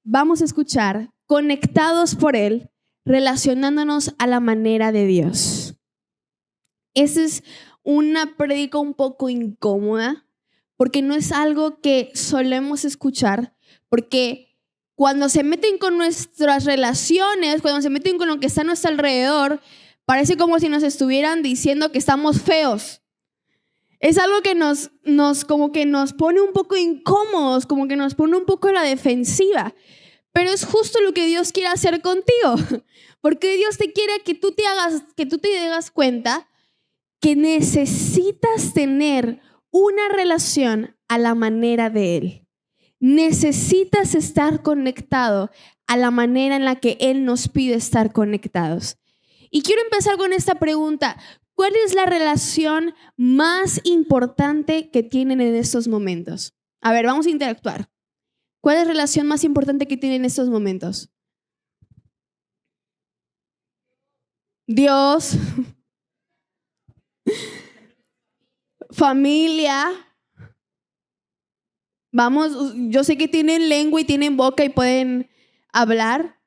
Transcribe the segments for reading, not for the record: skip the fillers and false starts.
vamos a escuchar conectados por Él, relacionándonos a la manera de Dios. Esa es una prédica un poco incómoda, porque no es algo que solemos escuchar, porque cuando se meten con nuestras relaciones, cuando se meten con lo que está a nuestro alrededor, parece como si nos estuvieran diciendo que estamos feos. Es algo que como que nos pone un poco incómodos, como que nos pone un poco a la defensiva. Pero es justo lo que Dios quiere hacer contigo, porque Dios te quiere que tú te des cuenta que necesitas tener una relación a la manera de Él. Necesitas estar conectado a la manera en la que Él nos pide estar conectados. Y quiero empezar con esta pregunta. ¿Cuál es la relación más importante que tienen en estos momentos? A ver, vamos a interactuar. ¿Cuál es la relación más importante que tienen en estos momentos? Dios, familia. Vamos, yo sé que tienen lengua y tienen boca y pueden hablar.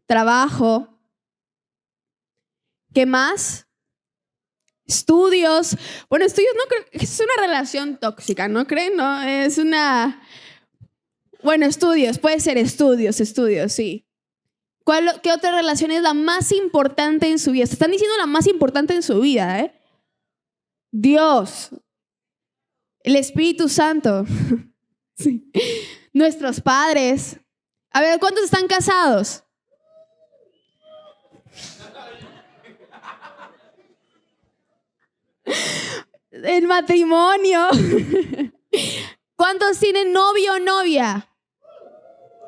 Trabajo. ¿Qué más? Estudios. Bueno, estudios no creo, es una relación tóxica, ¿no creen? No, es una... Bueno, estudios, puede ser estudios, sí. ¿Qué otra relación es la más importante en su vida? Se están diciendo la más importante en su vida, ¿eh? Dios, el Espíritu Santo, sí. Nuestros padres. A ver, ¿cuántos están casados? El matrimonio. ¿Cuántos tienen novio o novia?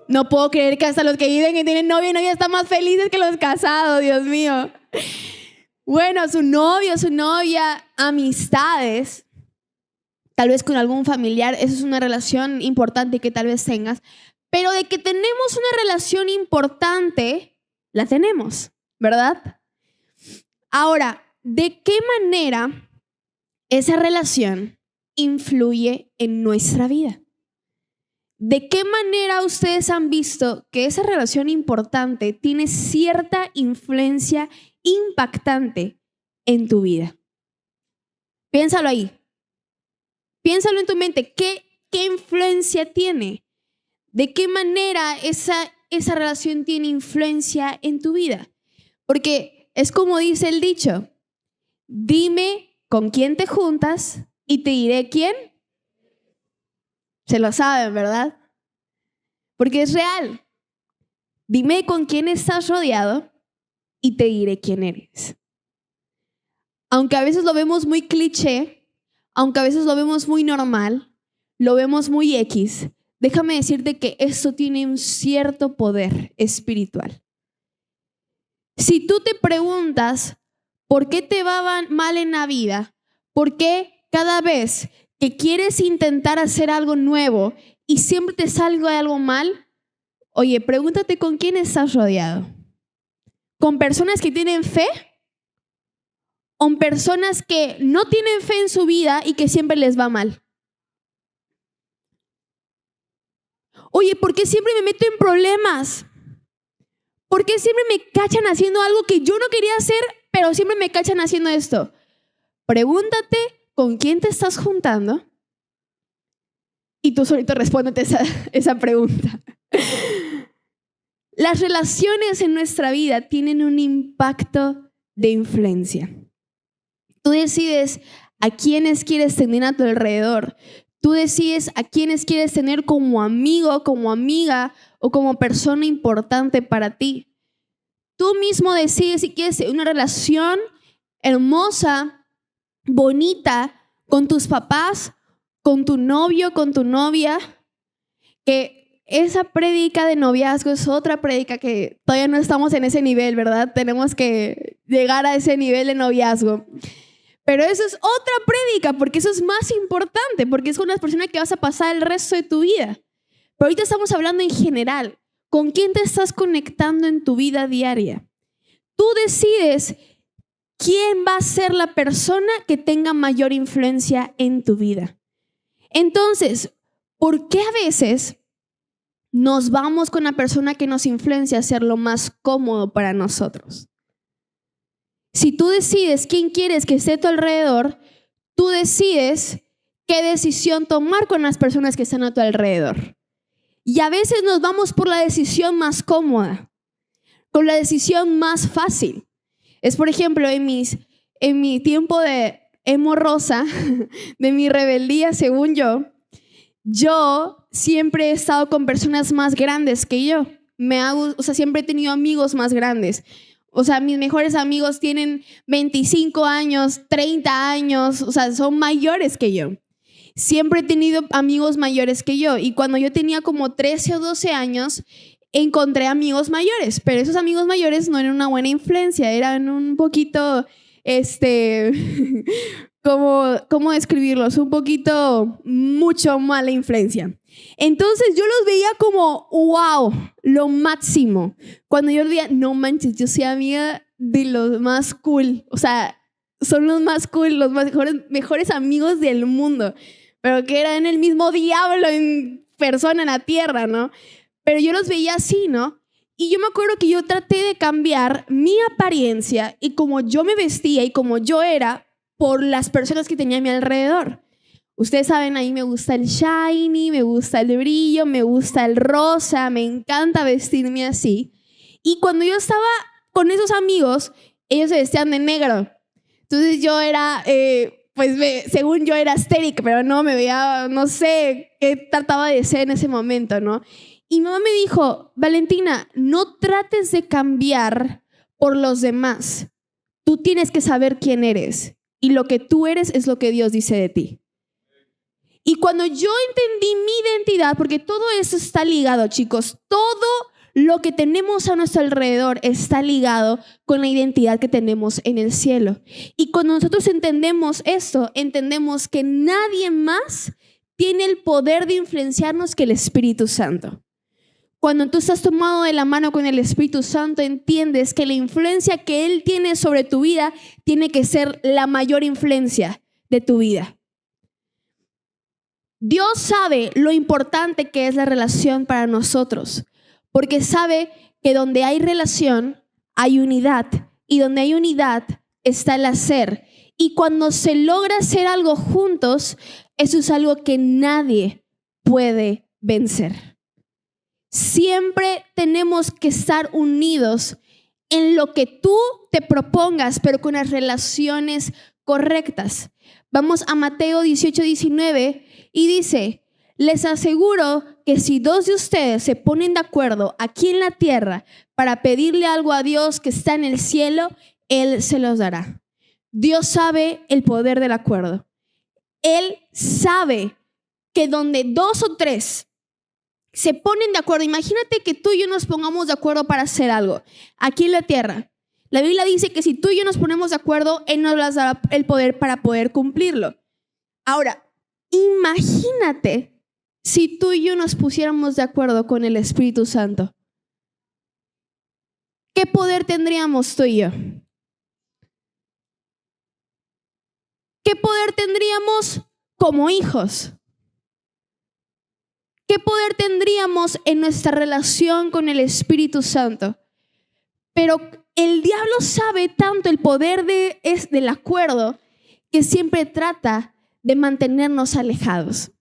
No puedo creer que hasta los que dicen que tienen novio y novia están más felices que los casados, Dios mío. Bueno, su novio, su novia, amistades, tal vez con algún familiar, esa es una relación importante que tal vez tengas, pero de que tenemos una relación importante, la tenemos, ¿verdad? Ahora, ¿de qué manera esa relación influye en nuestra vida? ¿De qué manera ustedes han visto que esa relación importante tiene cierta influencia impactante en tu vida? Piénsalo ahí. Piénsalo en tu mente. ¿Qué influencia tiene? ¿De qué manera esa relación tiene influencia en tu vida? Porque es como dice el dicho, dime con quién te juntas y te diré quién. Se lo saben, ¿verdad? Porque es real. Dime con quién estás rodeado y te diré quién eres. Aunque a veces lo vemos muy cliché, aunque a veces lo vemos muy normal, lo vemos muy X, déjame decirte que esto tiene un cierto poder espiritual. Si tú te preguntas por qué te va mal en la vida, por qué cada vez que quieres intentar hacer algo nuevo y siempre te sale algo mal, oye, pregúntate con quién estás rodeado. ¿Con personas que tienen fe? ¿O personas que no tienen fe en su vida y que siempre les va mal? Oye, ¿por qué siempre me meto en problemas? ¿Por qué siempre me cachan haciendo algo que yo no quería hacer, pero siempre me cachan haciendo esto? Pregúntate con quién te estás juntando y tú solito respóndete esa pregunta. Las relaciones en nuestra vida tienen un impacto de influencia. Tú decides a quiénes quieres tener a tu alrededor. Tú decides a quiénes quieres tener como amigo, como amiga o como persona importante para ti. Tú mismo decides si quieres una relación hermosa, bonita, con tus papás, con tu novio, con tu novia, que esa prédica de noviazgo es otra prédica que todavía no estamos en ese nivel, ¿verdad? Tenemos que llegar a ese nivel de noviazgo. Pero eso es otra prédica, porque eso es más importante, porque es con las personas que vas a pasar el resto de tu vida. Pero ahorita estamos hablando en general. ¿Con quién te estás conectando en tu vida diaria? Tú decides quién va a ser la persona que tenga mayor influencia en tu vida. Entonces, ¿por qué a veces nos vamos con la persona que nos influencia a ser lo más cómodo para nosotros. Si tú decides quién quieres que esté a tu alrededor, tú decides qué decisión tomar con las personas que están a tu alrededor. Y a veces nos vamos por la decisión más cómoda, con la decisión más fácil. Es, por ejemplo, en mi tiempo de emo rosa, de mi rebeldía, según yo siempre he estado con personas más grandes que yo. Siempre he tenido amigos más grandes. O sea, mis mejores amigos tienen 25 años, 30 años, o sea, son mayores que yo. Siempre he tenido amigos mayores que yo. Y cuando yo tenía como 13 o 12 años, encontré amigos mayores. Pero esos amigos mayores no eran una buena influencia, eran un poquito, ¿cómo describirlos? Un poquito, mucho mala influencia. Entonces yo los veía como, wow, lo máximo. Cuando yo veía, no manches, yo soy amiga de los más cool. O sea, son los más cool, los mejores amigos del mundo. Pero que eran el mismo diablo en persona en la tierra, ¿no? Pero yo los veía así, ¿no? Y yo me acuerdo que yo traté de cambiar mi apariencia y como yo me vestía y como yo era por las personas que tenía a mi alrededor. Ustedes saben, ahí me gusta el shiny, me gusta el brillo, me gusta el rosa, me encanta vestirme así. Y cuando yo estaba con esos amigos, ellos se vestían de negro. Entonces yo era, según yo era aesthetic, pero no, me veía, no sé qué trataba de ser en ese momento, ¿no? Y mi mamá me dijo, Valentina, no trates de cambiar por los demás. Tú tienes que saber quién eres. Y lo que tú eres es lo que Dios dice de ti. Y cuando yo entendí mi identidad, porque todo eso está ligado, chicos, todo lo que tenemos a nuestro alrededor está ligado con la identidad que tenemos en el cielo. Y cuando nosotros entendemos esto, entendemos que nadie más tiene el poder de influenciarnos que el Espíritu Santo. Cuando tú estás tomado de la mano con el Espíritu Santo, entiendes que la influencia que Él tiene sobre tu vida tiene que ser la mayor influencia de tu vida. Dios sabe lo importante que es la relación para nosotros, porque sabe que donde hay relación hay unidad y donde hay unidad está el hacer. Y cuando se logra hacer algo juntos, eso es algo que nadie puede vencer. Siempre tenemos que estar unidos en lo que tú te propongas, pero con las relaciones correctas. Vamos a Mateo 18:19 y dice, les aseguro que si 2 de ustedes se ponen de acuerdo aquí en la tierra para pedirle algo a Dios que está en el cielo, Él se los dará. Dios sabe el poder del acuerdo. Él sabe que donde 2 o 3 se ponen de acuerdo, imagínate que tú y yo nos pongamos de acuerdo para hacer algo aquí en la tierra. La Biblia dice que si tú y yo nos ponemos de acuerdo, Él nos dará el poder para poder cumplirlo. Ahora, imagínate si tú y yo nos pusiéramos de acuerdo con el Espíritu Santo. ¿Qué poder tendríamos tú y yo? ¿Qué poder tendríamos como hijos? ¿Qué poder tendríamos en nuestra relación con el Espíritu Santo? Pero el diablo sabe tanto el poder del acuerdo que siempre trata de mantenernos alejados.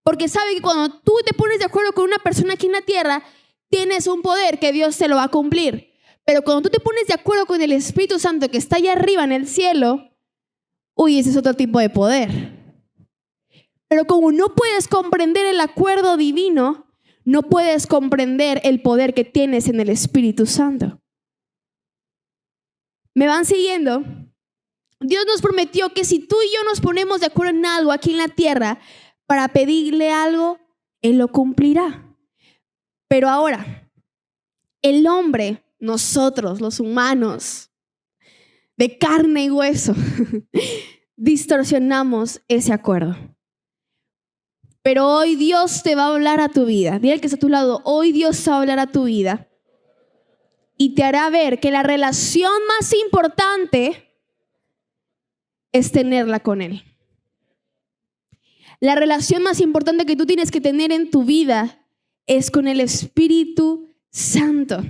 Porque sabe que cuando tú te pones de acuerdo con una persona aquí en la tierra, tienes un poder que Dios te lo va a cumplir. Pero cuando tú te pones de acuerdo con el Espíritu Santo que está allá arriba en el cielo, ese es otro tipo de poder. Pero como no puedes comprender el acuerdo divino, no puedes comprender el poder que tienes en el Espíritu Santo. ¿Me van siguiendo? Dios nos prometió que si tú y yo nos ponemos de acuerdo en algo aquí en la tierra para pedirle algo, Él lo cumplirá. Pero ahora, el hombre, nosotros, los humanos, de carne y hueso, distorsionamos ese acuerdo. Pero hoy Dios te va a hablar a tu vida. Dile al que está a tu lado, hoy Dios te va a hablar a tu vida y te hará ver que la relación más importante es tenerla con Él. La relación más importante que tú tienes que tener en tu vida es con el Espíritu Santo.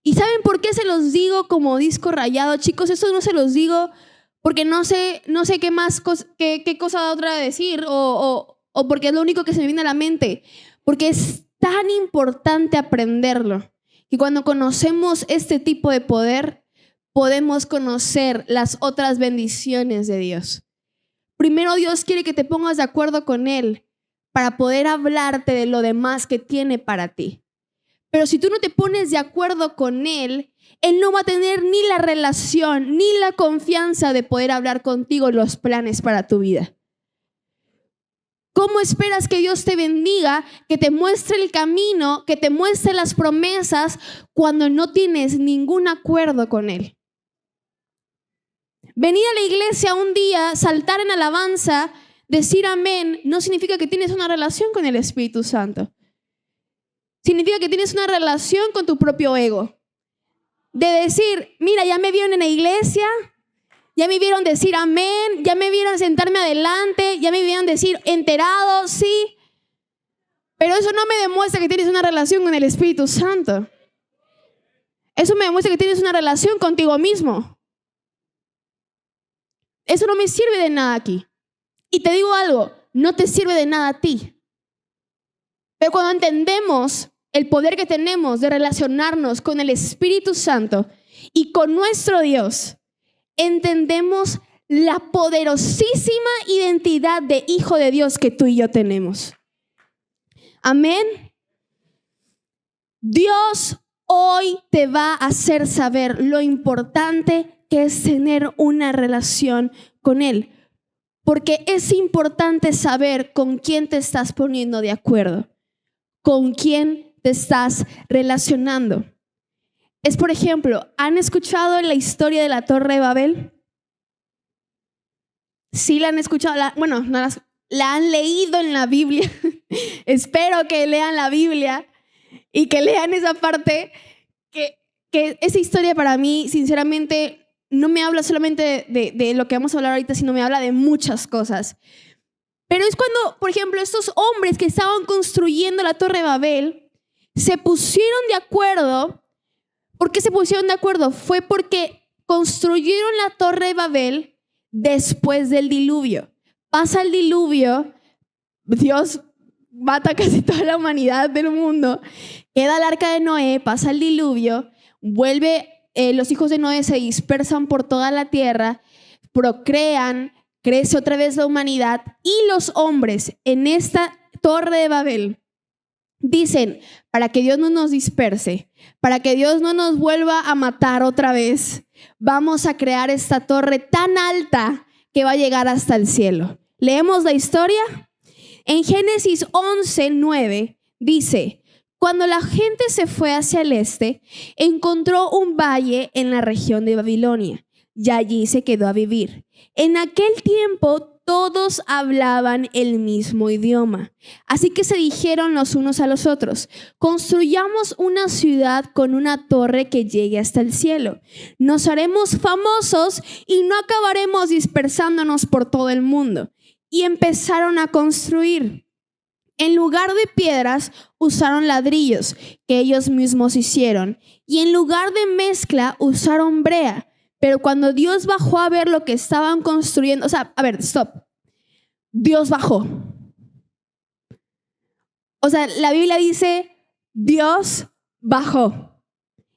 ¿Y saben por qué se los digo como disco rayado? Chicos, esto no se los digo porque no sé qué más, qué cosa otra decir o porque es lo único que se me viene a la mente. Porque es tan importante aprenderlo. Y cuando conocemos este tipo de poder, podemos conocer las otras bendiciones de Dios. Primero, Dios quiere que te pongas de acuerdo con Él para poder hablarte de lo demás que tiene para ti. Pero si tú no te pones de acuerdo con Él, Él no va a tener ni la relación ni la confianza de poder hablar contigo los planes para tu vida. ¿Cómo esperas que Dios te bendiga, que te muestre el camino, que te muestre las promesas cuando no tienes ningún acuerdo con Él? Venir a la iglesia un día, saltar en alabanza, decir amén, no significa que tienes una relación con el Espíritu Santo. Significa que tienes una relación con tu propio ego. De decir, mira, ya me vieron en la iglesia, ya me vieron decir amén, ya me vieron sentarme adelante, ya me vieron decir enterado, sí. Pero eso no me demuestra que tienes una relación con el Espíritu Santo. Eso me demuestra que tienes una relación contigo mismo. Eso no me sirve de nada aquí. Y te digo algo, no te sirve de nada a ti. Pero cuando entendemos el poder que tenemos de relacionarnos con el Espíritu Santo y con nuestro Dios, entendemos la poderosísima identidad de hijo de Dios que tú y yo tenemos. Amén. Dios hoy te va a hacer saber lo importante que es tener una relación con Él. Porque es importante saber con quién te estás poniendo de acuerdo, con quién te estás relacionando. Es, por ejemplo, ¿han escuchado la historia de la Torre de Babel? Sí la han escuchado, la han leído en la Biblia. Espero que lean la Biblia y que lean esa parte, que esa historia para mí, sinceramente, no me habla solamente de lo que vamos a hablar ahorita, sino me habla de muchas cosas. Pero es cuando, por ejemplo, estos hombres que estaban construyendo la Torre de Babel se pusieron de acuerdo. ¿Por qué se pusieron de acuerdo? Fue porque construyeron la Torre de Babel después del diluvio. Pasa el diluvio, Dios mata casi toda la humanidad del mundo, queda el arca de Noé, pasa el diluvio, los hijos de Noé se dispersan por toda la tierra, procrean, crece otra vez la humanidad y los hombres en esta Torre de Babel dicen, para que Dios no nos disperse, para que Dios no nos vuelva a matar otra vez, vamos a crear esta torre tan alta que va a llegar hasta el cielo. ¿Leemos la historia? En Génesis 11:9 dice, cuando la gente se fue hacia el este, encontró un valle en la región de Babilonia y allí se quedó a vivir. En aquel tiempo todos hablaban el mismo idioma. Así que se dijeron los unos a los otros, construyamos una ciudad con una torre que llegue hasta el cielo. Nos haremos famosos y no acabaremos dispersándonos por todo el mundo. Y empezaron a construir. En lugar de piedras, usaron ladrillos que ellos mismos hicieron. Y en lugar de mezcla, usaron brea. Pero cuando Dios bajó a ver lo que estaban construyendo, stop. Dios bajó. La Biblia dice, Dios bajó.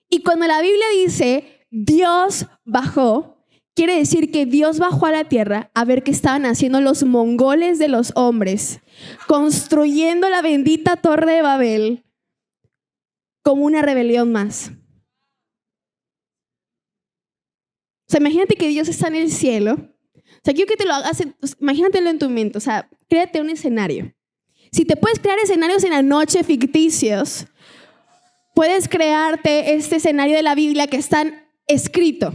Y cuando la Biblia dice, Dios bajó, quiere decir que Dios bajó a la tierra a ver qué estaban haciendo los mongoles de los hombres, construyendo la bendita Torre de Babel como una rebelión más. Imagínate que Dios está en el cielo. Quiero que te lo hagas, imagínatelo en tu mente. Créate un escenario. Si te puedes crear escenarios en la noche ficticios, puedes crearte este escenario de la Biblia que está escrito.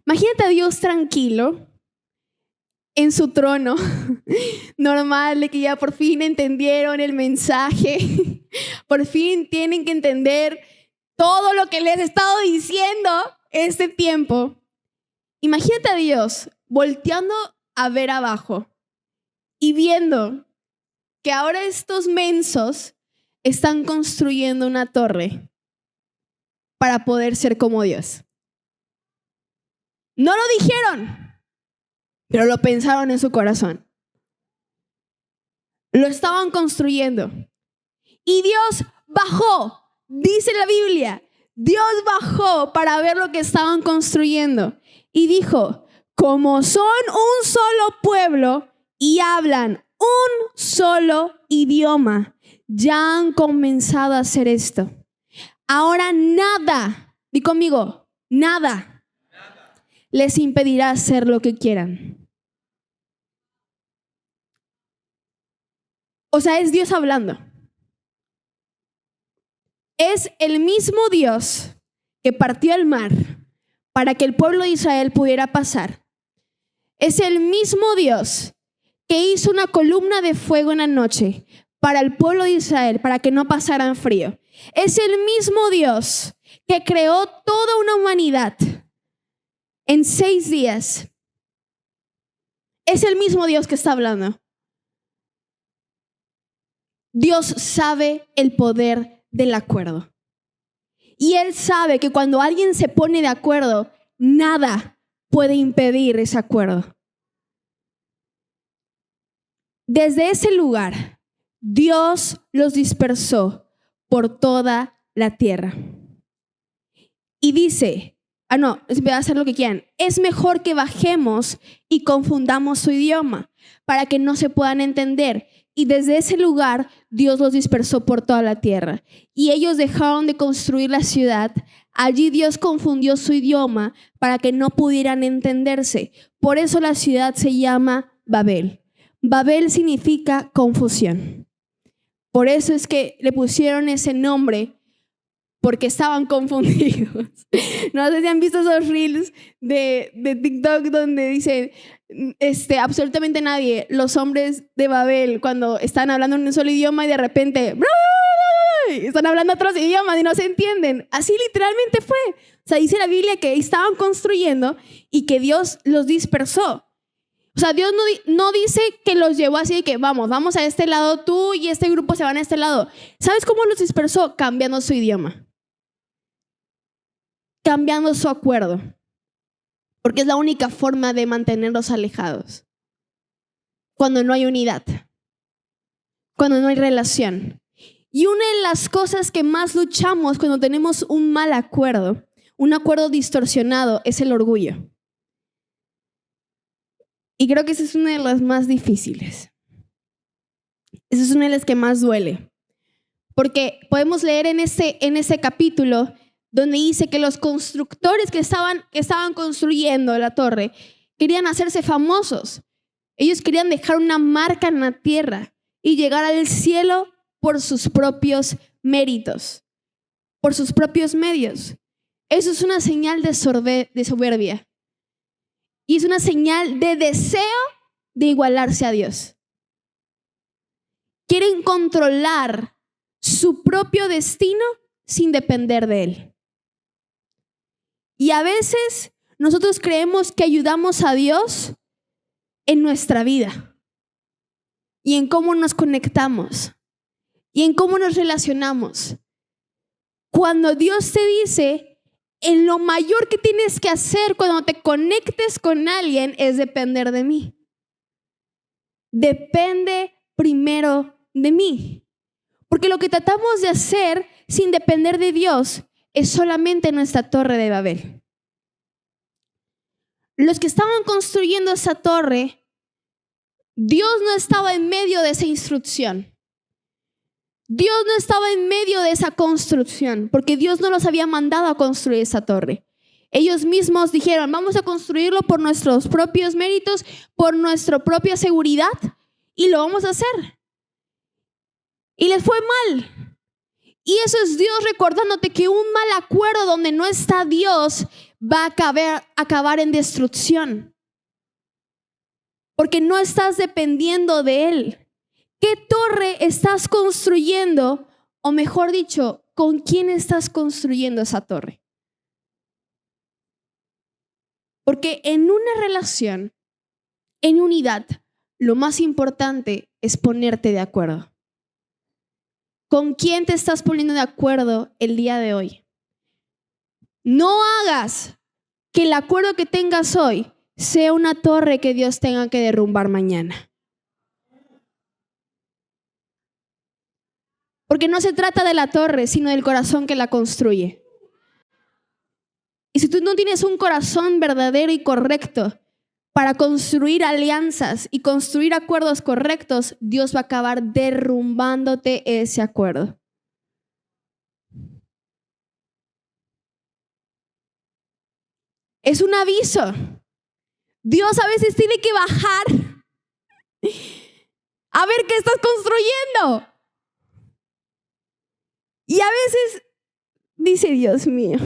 Imagínate a Dios tranquilo en su trono, normal, de que ya por fin entendieron el mensaje, por fin tienen que entender todo lo que les he estado diciendo este tiempo. Imagínate a Dios volteando a ver abajo y viendo que ahora estos mensos están construyendo una torre para poder ser como Dios. No lo dijeron, pero lo pensaron en su corazón. Lo estaban construyendo. Y Dios bajó, dice la Biblia, Dios bajó para ver lo que estaban construyendo. Y dijo, como son un solo pueblo y hablan un solo idioma, ya han comenzado a hacer esto. Ahora nada, di conmigo, nada les impedirá hacer lo que quieran. O sea, es Dios hablando. Es el mismo Dios que partió el mar para que el pueblo de Israel pudiera pasar. Es el mismo Dios que hizo una columna de fuego en la noche para el pueblo de Israel, para que no pasaran frío. Es el mismo Dios que creó toda una humanidad en 6 días. Es el mismo Dios que está hablando. Dios sabe el poder del acuerdo. Y Él sabe que cuando alguien se pone de acuerdo, nada puede impedir ese acuerdo. Desde ese lugar, Dios los dispersó por toda la tierra. Y dice, voy a hacer lo que quieran. Es mejor que bajemos y confundamos su idioma para que no se puedan entender. Y desde ese lugar, Dios los dispersó por toda la tierra. Y ellos dejaron de construir la ciudad. Allí Dios confundió su idioma para que no pudieran entenderse. Por eso la ciudad se llama Babel. Babel significa confusión. Por eso es que le pusieron ese nombre, porque estaban confundidos. No sé si han visto esos reels de TikTok donde dicen absolutamente nadie, los hombres de Babel, cuando están hablando en un solo idioma y de repente están hablando otros idiomas y no se entienden. Así literalmente fue. O sea, dice la Biblia que estaban construyendo y que Dios los dispersó. O sea, Dios no dice que los llevó así de que vamos a este lado tú y este grupo se van a este lado. ¿Sabes cómo los dispersó? Cambiando su idioma. Cambiando su acuerdo. Porque es la única forma de mantenerlos alejados. Cuando no hay unidad. Cuando no hay relación. Y una de las cosas que más luchamos cuando tenemos un mal acuerdo, un acuerdo distorsionado, es el orgullo. Y creo que esa es una de las más difíciles. Esa es una de las que más duele. Porque podemos leer en ese capítulo donde dice que los constructores que estaban construyendo la torre querían hacerse famosos. Ellos querían dejar una marca en la tierra y llegar al cielo por sus propios méritos, por sus propios medios. Eso es una señal de soberbia. Y es una señal de deseo de igualarse a Dios. Quieren controlar su propio destino sin depender de Él. Y a veces nosotros creemos que ayudamos a Dios en nuestra vida y en cómo nos conectamos y en cómo nos relacionamos. Cuando Dios te dice, en lo mayor que tienes que hacer cuando te conectes con alguien es depender de mí. Depende primero de mí. Porque lo que tratamos de hacer sin depender de Dios es solamente nuestra torre de Babel. Los que estaban construyendo esa torre, Dios no estaba en medio de esa instrucción. Dios no estaba en medio de esa construcción, porque Dios no los había mandado a construir esa torre. Ellos mismos dijeron, vamos a construirlo por nuestros propios méritos, por nuestra propia seguridad, y lo vamos a hacer. Y les fue mal. Y eso es Dios recordándote que un mal acuerdo donde no está Dios va a acabar en destrucción. Porque no estás dependiendo de Él. ¿Qué torre estás construyendo? O mejor dicho, ¿con quién estás construyendo esa torre? Porque en una relación, en unidad, lo más importante es ponerte de acuerdo. ¿Con quién te estás poniendo de acuerdo el día de hoy? No hagas que el acuerdo que tengas hoy sea una torre que Dios tenga que derrumbar mañana. Porque no se trata de la torre, sino del corazón que la construye. Y si tú no tienes un corazón verdadero y correcto para construir alianzas y construir acuerdos correctos, Dios va a acabar derrumbándote ese acuerdo. Es un aviso. Dios a veces tiene que bajar a ver qué estás construyendo. Y a veces dice, Dios mío,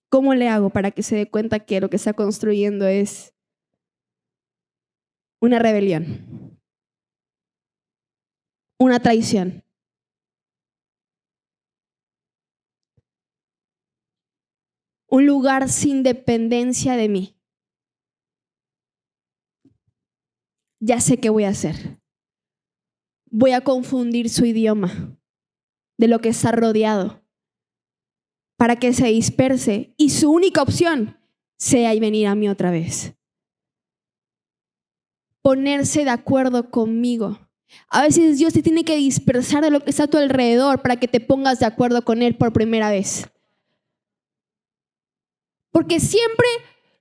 ¿cómo le hago para que se dé cuenta que lo que está construyendo es una rebelión, una traición? Un lugar sin dependencia de mí. Ya sé qué voy a hacer. Voy a confundir su idioma de lo que está rodeado para que se disperse y su única opción sea venir a mí otra vez. Ponerse de acuerdo conmigo. A veces Dios te tiene que dispersar de lo que está a tu alrededor para que te pongas de acuerdo con Él por primera vez. Porque siempre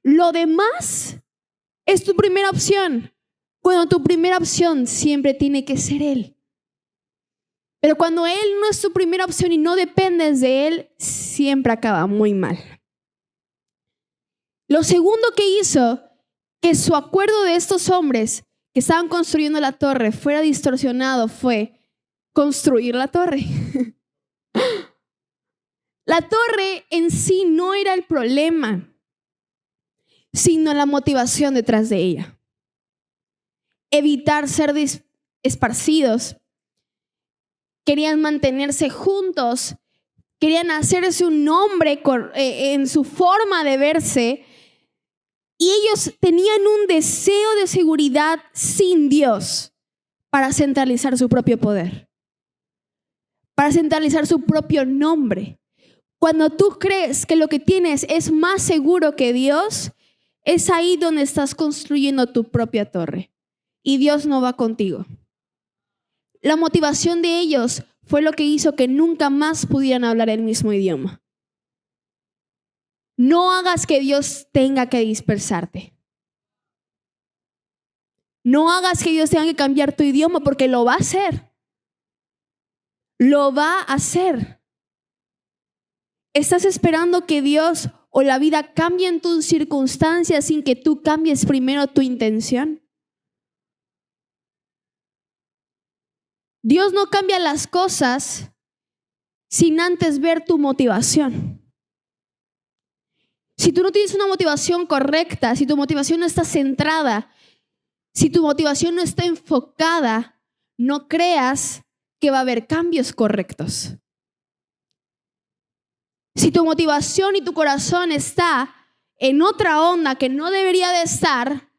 lo demás es tu primera opción. Cuando tu primera opción siempre tiene que ser Él. Pero cuando Él no es tu primera opción y no dependes de Él, siempre acaba muy mal. Lo segundo que hizo que su acuerdo de estos hombres que estaban construyendo la torre fuera distorsionado fue construir la torre. La torre en sí no era el problema, sino la motivación detrás de ella. Evitar ser esparcidos. Querían mantenerse juntos. Querían hacerse un nombre en su forma de verse. Y ellos tenían un deseo de seguridad sin Dios para centralizar su propio poder, para centralizar su propio nombre. Cuando tú crees que lo que tienes es más seguro que Dios, es ahí donde estás construyendo tu propia torre. Y Dios no va contigo. La motivación de ellos fue lo que hizo que nunca más pudieran hablar el mismo idioma. No hagas que Dios tenga que dispersarte. No hagas que Dios tenga que cambiar tu idioma, porque lo va a hacer. Lo va a hacer. ¿Estás esperando que Dios o la vida cambien tus circunstancias sin que tú cambies primero tu intención? Dios no cambia las cosas sin antes ver tu motivación. Si tú no tienes una motivación correcta, si tu motivación no está centrada, si tu motivación no está enfocada, no creas que va a haber cambios correctos. Si tu motivación y tu corazón está en otra onda que no debería de estar,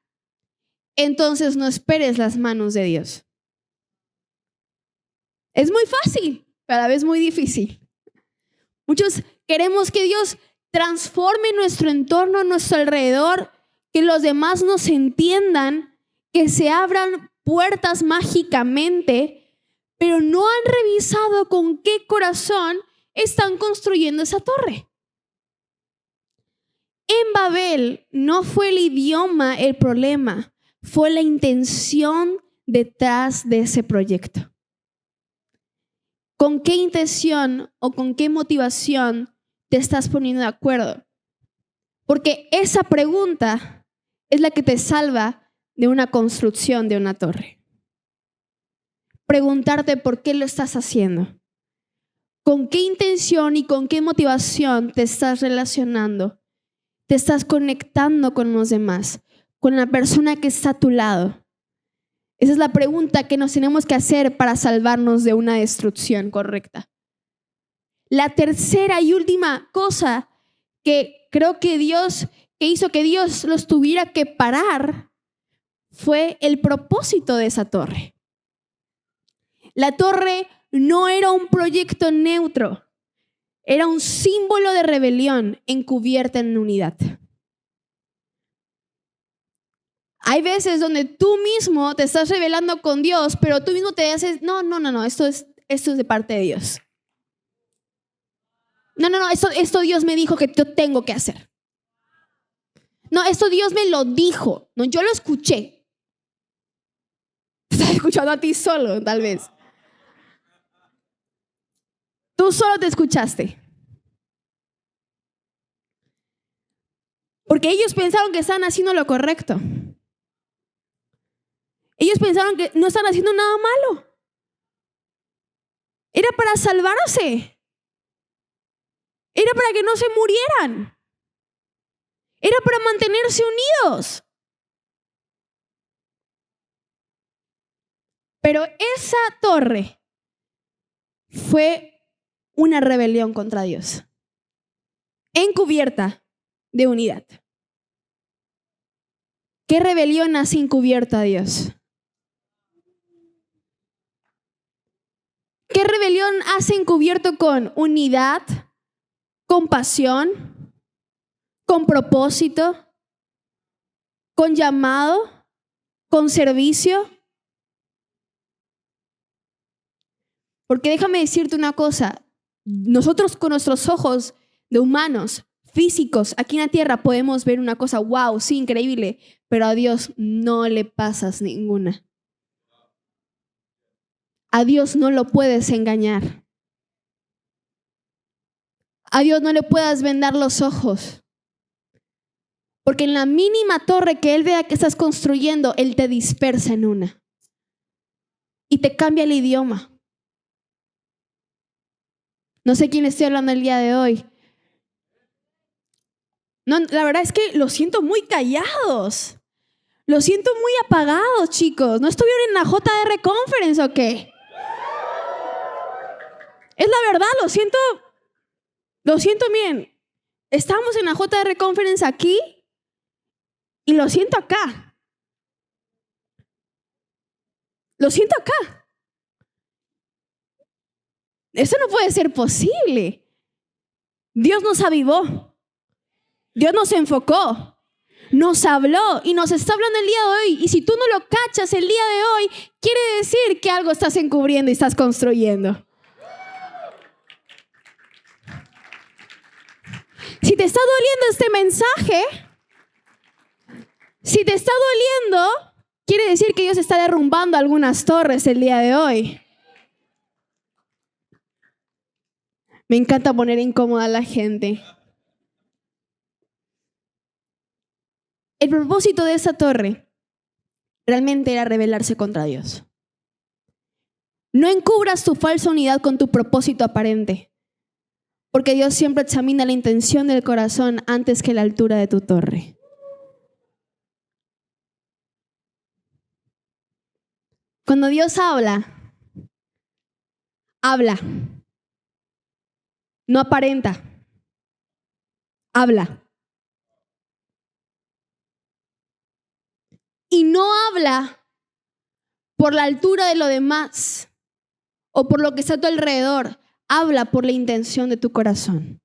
entonces no esperes las manos de Dios. Es muy fácil, pero a la vez muy difícil. Muchos queremos que Dios transforme nuestro entorno, nuestro alrededor, que los demás nos entiendan, que se abran puertas mágicamente, pero no han revisado con qué corazón están construyendo esa torre. En Babel no fue el idioma el problema, fue la intención detrás de ese proyecto. ¿Con qué intención o con qué motivación te estás poniendo de acuerdo? Porque esa pregunta es la que te salva de una construcción de una torre. Preguntarte por qué lo estás haciendo. ¿Con qué intención y con qué motivación te estás relacionando? Te estás conectando con los demás, con la persona que está a tu lado. Esa es la pregunta que nos tenemos que hacer para salvarnos de una destrucción correcta. La tercera y última cosa que creo que hizo que Dios los tuviera que parar fue el propósito de esa torre. La torre no era un proyecto neutro, era un símbolo de rebelión encubierta en unidad. Hay veces donde tú mismo te estás rebelando con Dios, pero tú mismo te haces, no, esto es de parte de Dios. No, esto Dios me dijo que yo tengo que hacer. No, esto Dios me lo dijo. No, yo lo escuché. Estás escuchando a ti solo, tal vez. Tú solo te escuchaste. Porque ellos pensaron que estaban haciendo lo correcto. Ellos pensaron que no estaban haciendo nada malo. Era para salvarse. Era para que no se murieran. Era para mantenerse unidos. Pero esa torre fue una rebelión contra Dios, encubierta de unidad. ¿Qué rebelión hace encubierta a Dios? ¿Qué rebelión hace encubierto con unidad, con pasión, con propósito, con llamado, con servicio? Porque déjame decirte una cosa, nosotros con nuestros ojos de humanos, físicos, aquí en la tierra podemos ver una cosa, wow, sí, increíble, pero a Dios no le pasas ninguna. A Dios no lo puedes engañar. A Dios no le puedas vendar los ojos. Porque en la mínima torre que Él vea que estás construyendo, Él te dispersa en una. Y te cambia el idioma. No sé quién estoy hablando el día de hoy. No, la verdad es que los siento muy callados. Los siento muy apagados, chicos. ¿No estuvieron en la JR Conference o qué? Es la verdad, lo siento, miren. Estamos en la JR Conference aquí y lo siento acá. Lo siento acá. Eso no puede ser posible. Dios nos avivó. Dios nos enfocó. Nos habló y nos está hablando el día de hoy. Y si tú no lo cachas el día de hoy, quiere decir que algo estás encubriendo y estás construyendo. Si te está doliendo este mensaje, si te está doliendo, quiere decir que Dios está derrumbando algunas torres el día de hoy. Me encanta poner incómoda a la gente. El propósito de esa torre realmente era rebelarse contra Dios. No encubras tu falsa unidad con tu propósito aparente. Porque Dios siempre examina la intención del corazón antes que la altura de tu torre. Cuando Dios habla, habla. No aparenta. Habla. Y no habla por la altura de lo demás o por lo que está a tu alrededor. Habla por la intención de tu corazón.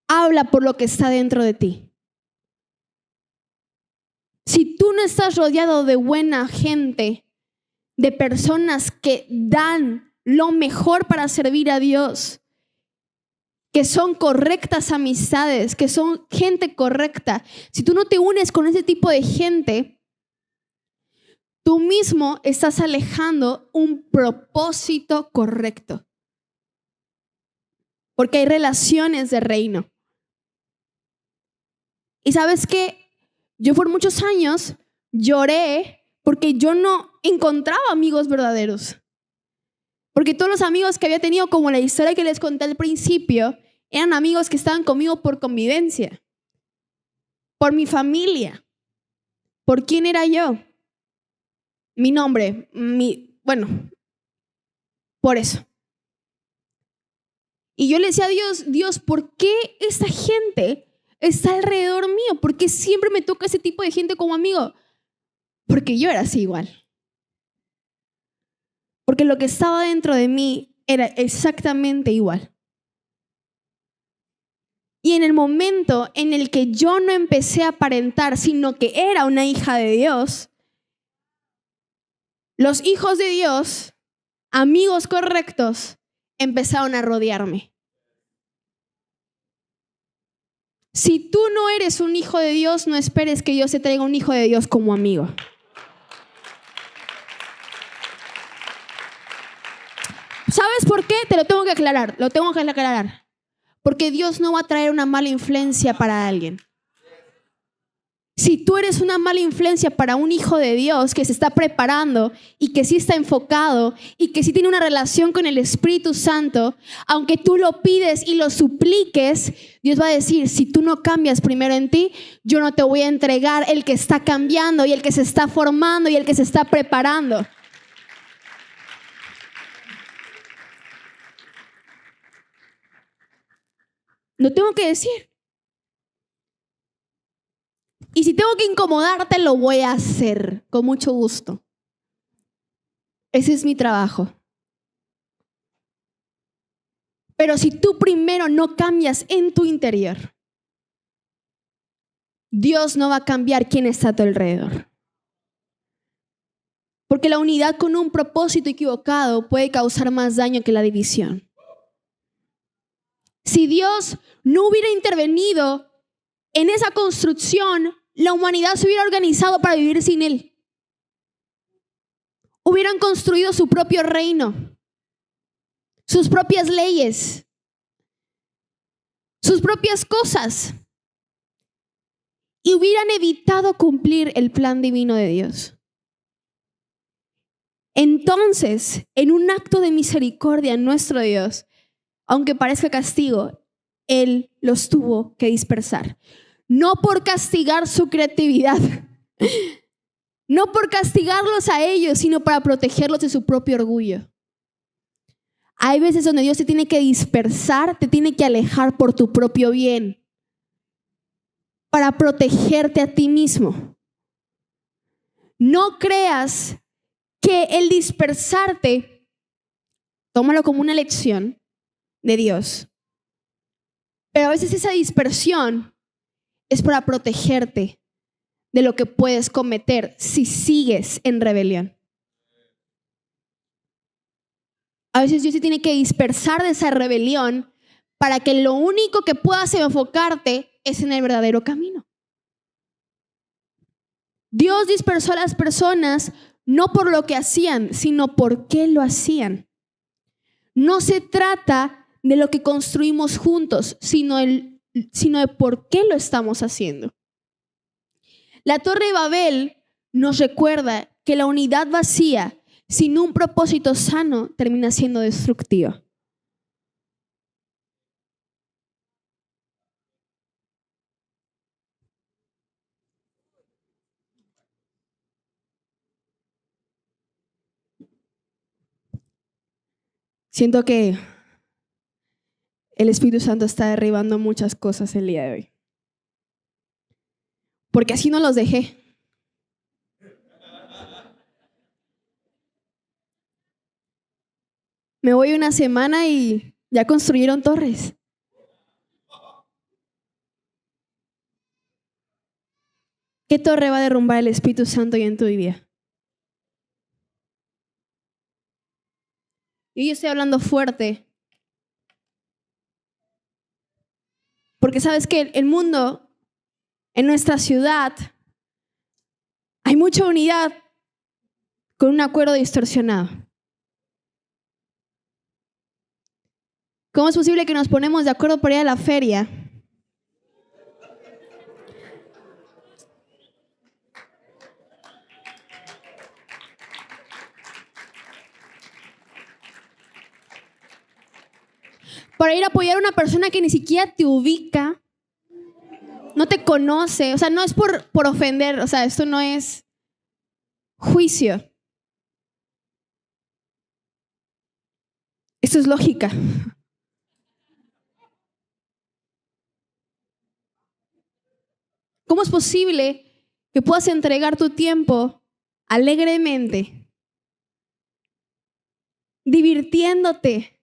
Habla por lo que está dentro de ti. Si tú no estás rodeado de buena gente, de personas que dan lo mejor para servir a Dios, que son correctas amistades, que son gente correcta, si tú no te unes con ese tipo de gente, tú mismo estás alejando un propósito correcto. Porque hay relaciones de reino. Y ¿sabes qué? Yo por muchos años lloré porque yo no encontraba amigos verdaderos. Porque todos los amigos que había tenido, como la historia que les conté al principio, eran amigos que estaban conmigo por convivencia, por mi familia, por quién era yo. Mi nombre, por eso. Y yo le decía a Dios, ¿por qué esta gente está alrededor mío? ¿Por qué siempre me toca ese tipo de gente como amigo? Porque yo era así igual. Porque lo que estaba dentro de mí era exactamente igual. Y en el momento en el que yo no empecé a aparentar, sino que era una hija de Dios, los hijos de Dios, amigos correctos, empezaron a rodearme. Si tú no eres un hijo de Dios, no esperes que Dios te traiga un hijo de Dios como amigo. ¿Sabes por qué? Te lo tengo que aclarar. Porque Dios no va a traer una mala influencia para alguien. Si tú eres una mala influencia para un hijo de Dios que se está preparando y que sí está enfocado y que sí tiene una relación con el Espíritu Santo, aunque tú lo pides y lo supliques, Dios va a decir, si tú no cambias primero en ti, yo no te voy a entregar el que está cambiando y el que se está formando y el que se está preparando. Lo tengo que decir. Y si tengo que incomodarte, lo voy a hacer con mucho gusto. Ese es mi trabajo. Pero si tú primero no cambias en tu interior, Dios no va a cambiar quién está a tu alrededor. Porque la unidad con un propósito equivocado puede causar más daño que la división. Si Dios no hubiera intervenido en esa construcción, la humanidad se hubiera organizado para vivir sin Él. Hubieran construido su propio reino, sus propias leyes, sus propias cosas, y hubieran evitado cumplir el plan divino de Dios. Entonces, en un acto de misericordia, nuestro Dios, aunque parezca castigo, Él los tuvo que dispersar. No por castigar su creatividad, no por castigarlos a ellos, sino para protegerlos de su propio orgullo. Hay veces donde Dios te tiene que dispersar, te tiene que alejar por tu propio bien, para protegerte a ti mismo. No creas que el dispersarte, tómalo como una lección de Dios. Pero a veces esa dispersión es para protegerte de lo que puedes cometer si sigues en rebelión. A veces Dios te tiene que dispersar de esa rebelión para que lo único que puedas enfocarte es en el verdadero camino. Dios dispersó a las personas no por lo que hacían, sino por qué lo hacían. No se trata de lo que construimos juntos, sino de por qué lo estamos haciendo. La Torre de Babel nos recuerda que la unidad vacía, sin un propósito sano, termina siendo destructiva. Siento que el Espíritu Santo está derribando muchas cosas el día de hoy. Porque así no los dejé. Me voy una semana y ya construyeron torres. ¿Qué torre va a derrumbar el Espíritu Santo hoy en tu vida? Y yo estoy hablando fuerte. Porque sabes que el mundo, en nuestra ciudad, hay mucha unidad con un acuerdo distorsionado. ¿Cómo es posible que nos ponemos de acuerdo para ir a la feria? Para ir a apoyar a una persona que ni siquiera te ubica, no te conoce. O sea, no es por ofender, o sea, esto no es juicio. Esto es lógica. ¿Cómo es posible que puedas entregar tu tiempo alegremente, divirtiéndote,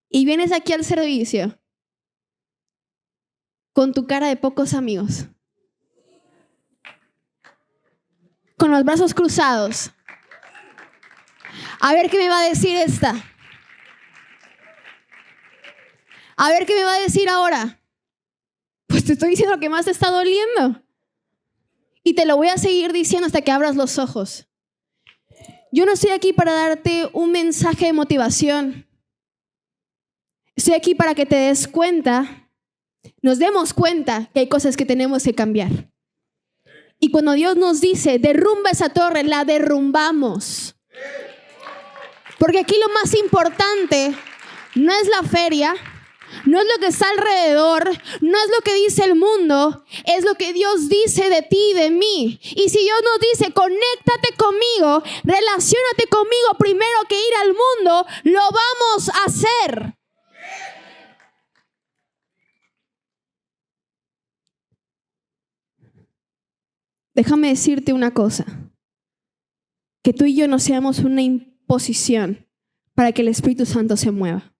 y vienes aquí al servicio con tu cara de pocos amigos, con los brazos cruzados? A ver qué me va a decir esta. A ver qué me va a decir ahora. Pues te estoy diciendo lo que más te está doliendo. Y te lo voy a seguir diciendo hasta que abras los ojos. Yo no estoy aquí para darte un mensaje de motivación. Estoy aquí para que te des cuenta, nos demos cuenta que hay cosas que tenemos que cambiar. Y cuando Dios nos dice, derrumba esa torre, la derrumbamos. Porque aquí lo más importante no es la feria, no es lo que está alrededor, no es lo que dice el mundo, es lo que Dios dice de ti y de mí. Y si Dios nos dice, conéctate conmigo, relaciónate conmigo primero que ir al mundo, lo vamos a hacer. Déjame decirte una cosa, que tú y yo no seamos una imposición para que el Espíritu Santo se mueva.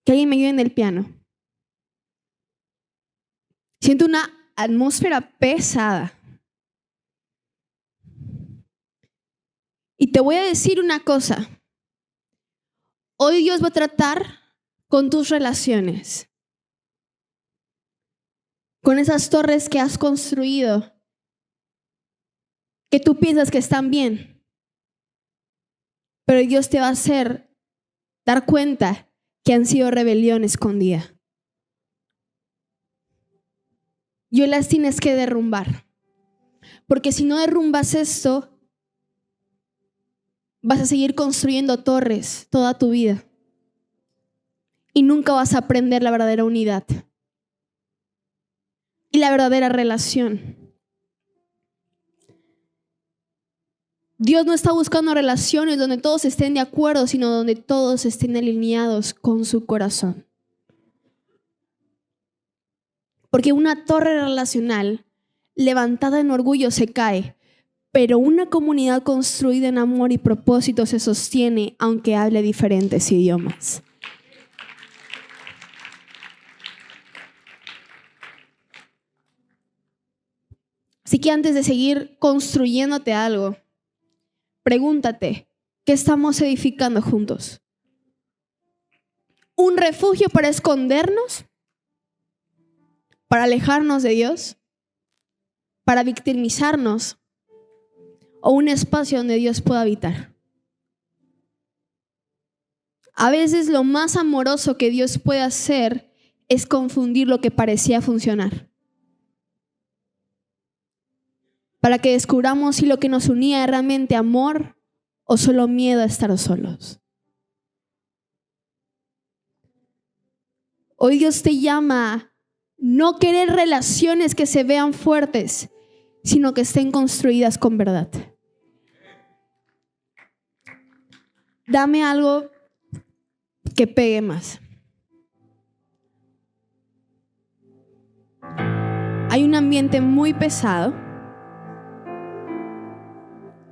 Que alguien me ayude en el piano. Siento una atmósfera pesada. Y te voy a decir una cosa. Hoy Dios va a tratar con tus relaciones, con esas torres que has construido, que tú piensas que están bien, pero Dios te va a hacer dar cuenta que han sido rebelión escondida. Y hoy las tienes que derrumbar, porque si no derrumbas esto, vas a seguir construyendo torres toda tu vida y nunca vas a aprender la verdadera unidad y la verdadera relación. Dios no está buscando relaciones donde todos estén de acuerdo, sino donde todos estén alineados con su corazón. Porque una torre relacional levantada en orgullo se cae, pero una comunidad construida en amor y propósito se sostiene aunque hable diferentes idiomas. Así que antes de seguir construyéndote algo, pregúntate, ¿qué estamos edificando juntos? ¿Un refugio para escondernos? ¿Para alejarnos de Dios? ¿Para victimizarnos? ¿O un espacio donde Dios pueda habitar? A veces lo más amoroso que Dios puede hacer es confundir lo que parecía funcionar, para que descubramos si lo que nos unía era realmente amor o solo miedo a estar solos. Hoy Dios te llama a no querer relaciones que se vean fuertes, sino que estén construidas con verdad. Dame algo que pegue más. Hay un ambiente muy pesado.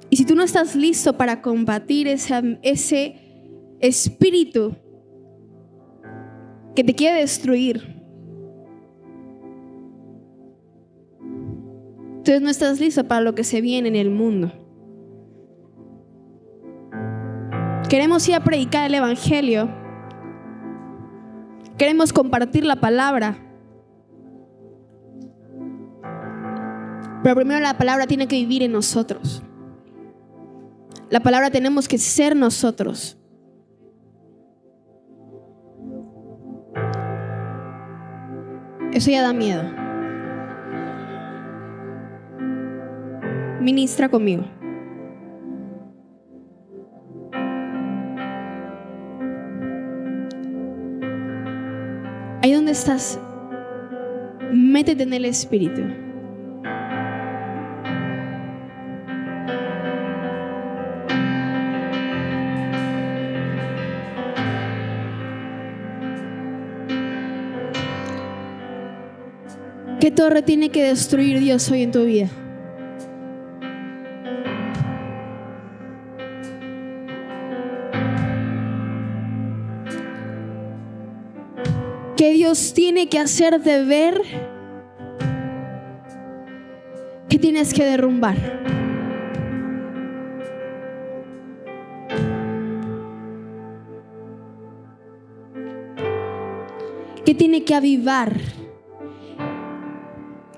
Y si tú no estás listo para combatir ese espíritu que te quiere destruir, entonces no estás listo para lo que se viene en el mundo. Queremos ir a predicar el evangelio. Queremos compartir la palabra. Pero primero la palabra tiene que vivir en nosotros. La palabra tenemos que ser nosotros. Eso ya da miedo. Ministra conmigo. Ahí donde estás, métete en el Espíritu. ¿Qué torre tiene que destruir Dios hoy en tu vida? ¿Qué Dios tiene que hacerte ver que tienes que derrumbar? ¿Qué tiene que avivar?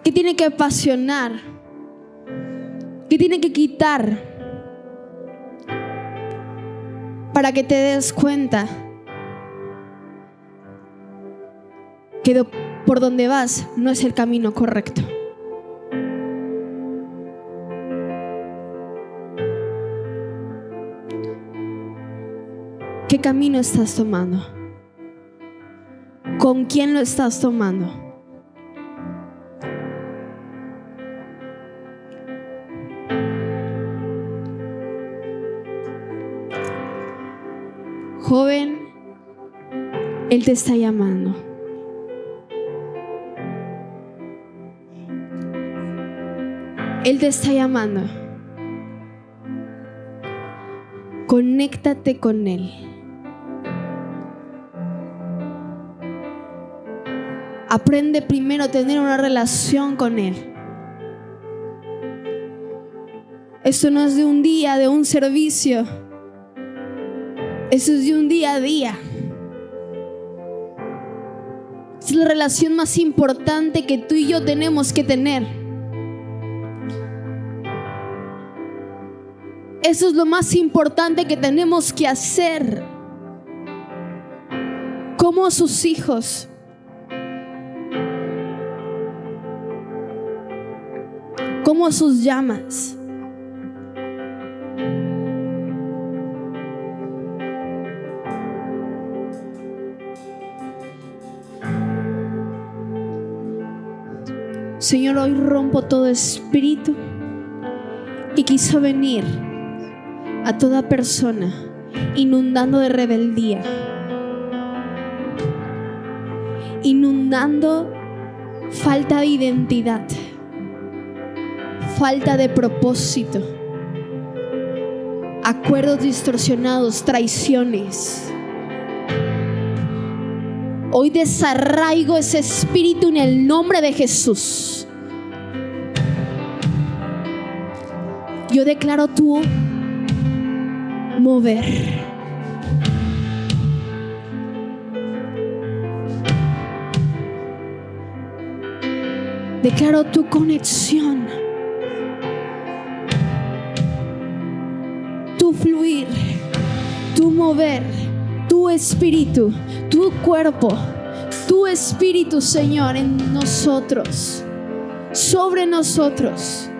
¿Qué tiene que apasionar? ¿Qué tiene que quitar? Para que te des cuenta que por donde vas no es el camino correcto. ¿Qué camino estás tomando? ¿Con quién lo estás tomando? Joven, Él te está llamando. Él te está llamando. Conéctate con Él. Aprende primero a tener una relación con Él. Esto no es de un día, de un servicio. Eso es de un día a día. Es la relación más importante que tú y yo tenemos que tener. Eso es lo más importante que tenemos que hacer como sus hijos. Como sus llamas. Señor, hoy rompo todo espíritu que quiso venir a toda persona inundando de rebeldía, inundando falta de identidad, falta de propósito, acuerdos distorsionados, traiciones. Hoy desarraigo ese espíritu en el nombre de Jesús. Yo declaro tu mover. Declaro tu conexión, tu fluir, tu mover, tu espíritu, tu cuerpo, tu espíritu, Señor, en nosotros, sobre nosotros.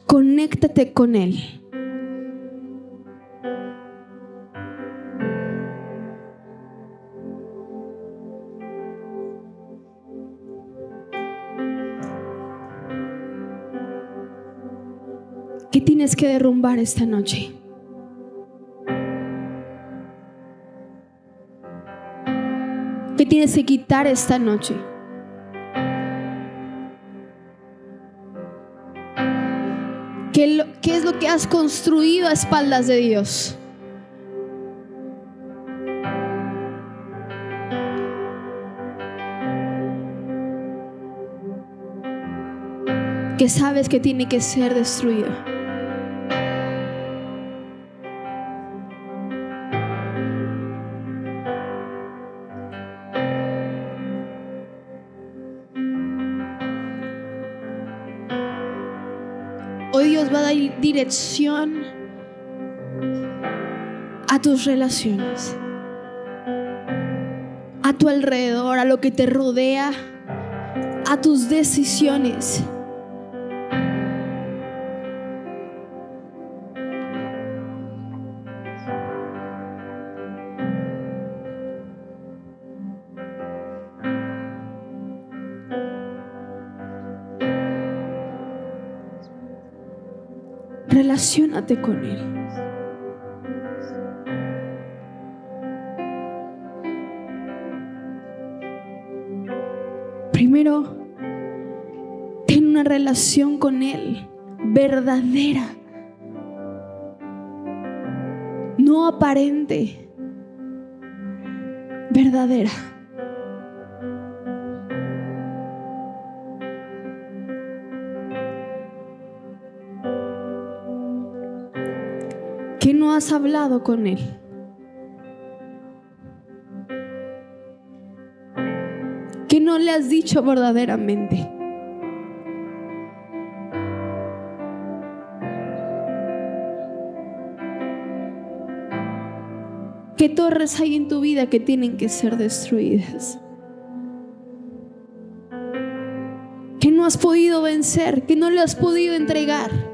Conéctate con Él. ¿Qué tienes que derrumbar esta noche? ¿Qué tienes que quitar esta noche? ¿Qué es lo que has construido a espaldas de Dios? ¿Qué sabes que tiene que ser destruido? Hoy Dios va a dar dirección a tus relaciones, a tu alrededor, a lo que te rodea, a tus decisiones. Relaciónate con Él. Primero, ten una relación con Él verdadera, no aparente, verdadera. ¿Qué no has hablado con Él? ¿Qué no le has dicho verdaderamente? ¿Qué torres hay en tu vida que tienen que ser destruidas? ¿Qué no has podido vencer? ¿Qué no le has podido entregar?